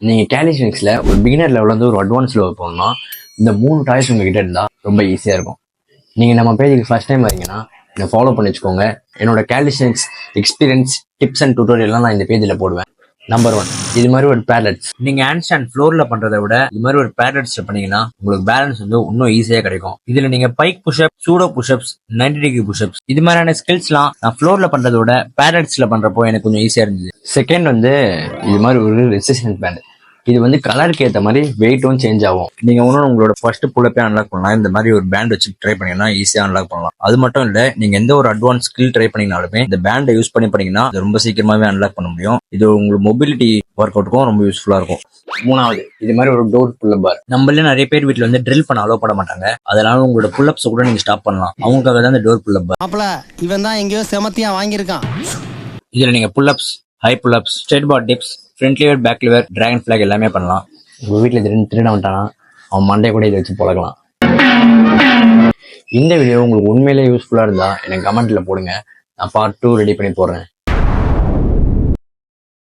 நீங்கள் கேலிஸ்டெனிக்ஸில் ஒரு பிகினர் லெவலில் வந்து ஒரு அட்வான்ஸ் லெவல் போகணும்னா இந்த 3 டாய்ஸ் உங்ககிட்ட இருந்தால் ரொம்ப ஈஸியாக இருக்கும். நீங்கள் நம்ம பேஜுக்கு ஃபர்ஸ்ட் டைம் வரீங்கன்னா இதை ஃபாலோ பண்ணி வச்சுக்கோங்க. என்னோட கேலிஸ்டெனிக்ஸ் எக்ஸ்பீரியன்ஸ் டிப்ஸ் அண்ட் டியூட்டோரியல்லாம் நான் இந்த பேஜில் போடுவேன். நம்பர் 1, இது மாதிரி ஒரு பேட்லெட்ஸ். நீங்கள் ஹேண்ட் ஸ்டாண்ட் ஃப்ளோரில் பண்ணுறதை விட இது மாதிரி ஒரு பேட்லெட்ஸ் பண்ணீங்கன்னா உங்களுக்கு பேலன்ஸ் வந்து இன்னும் ஈஸியாக கிடைக்கும். இதில் நீங்கள் pike pushup, pseudo pushups, 90 degree pushups இது மாதிரியான ஸ்கில்ஸ்லாம் நான் ஃப்ளோரில் பண்ணுறத விட பேட்லெட்ஸில் பண்ணுறப்போ எனக்கு கொஞ்சம் ஈஸியாக இருந்தது. செகண்ட் வந்து இது மாதிரி ஒரு ரெசிஸ்டன்ஸ் பேண்ட். இது வந்து கலருக்கு ஏற்ற மாதிரி வெயிட்டும் சேஞ்ச் ஆகும். நீங்க ஒன்றும் உங்களோட ஃபர்ஸ்ட் புல்லப்பே அன்லாக் பண்ணலாம். இந்த மாதிரி ஒரு பேண்ட் வச்சு ட்ரை பண்ணீங்கன்னா ஈஸியாக அன்லாக் பண்ணலாம். அது மட்டும் இல்லை, நீங்க எந்த ஒரு அட்வான்ஸ் ஸ்கில் ட்ரை பண்ணீங்கனாலுமே இந்த பேண்டை யூஸ் பண்ணீங்கன்னா ரொம்ப சீக்கிரமாவே அன்லாக் பண்ண முடியும். இது உங்களுக்கு மொபிலிட்டி ஒர்க் அவுட்டுக்கும் ரொம்ப யூஸ்ஃபுல்லா இருக்கும். 3வது, இது மாதிரி ஒரு டோர் புல்லப் பார். நம்மள நிறைய பேர் வீட்டில் வந்து ட்ரில் பண்ண அலோவ் பண்ண மாட்டாங்க. அதனால உங்களோட புல்லப்ஸ் கூட நீங்க ஸ்டாப் பண்ணலாம். அவங்களுக்காக தான் இந்த டோர் புல்லப் பார். இவன் தான் எங்கேயோ செமத்தியா வாங்கியிருக்கான். இதுல நீங்க pullups, high pullups, straight bar dips, front lever, back lever, dragon flag எல்லாமே பண்ணலாம். உங்க வீட்டில் திருட வந்துட்டானா அவன் மண்டையை கூட இதை வச்சு பழகலாம். இந்த வீடியோ உங்களுக்கு உண்மையிலே யூஸ்ஃபுல்லாக இருந்தால் எனக்கு கமெண்ட்டில் போடுங்க. நான் பார்ட் 2 ரெடி பண்ணி போடுறேன்.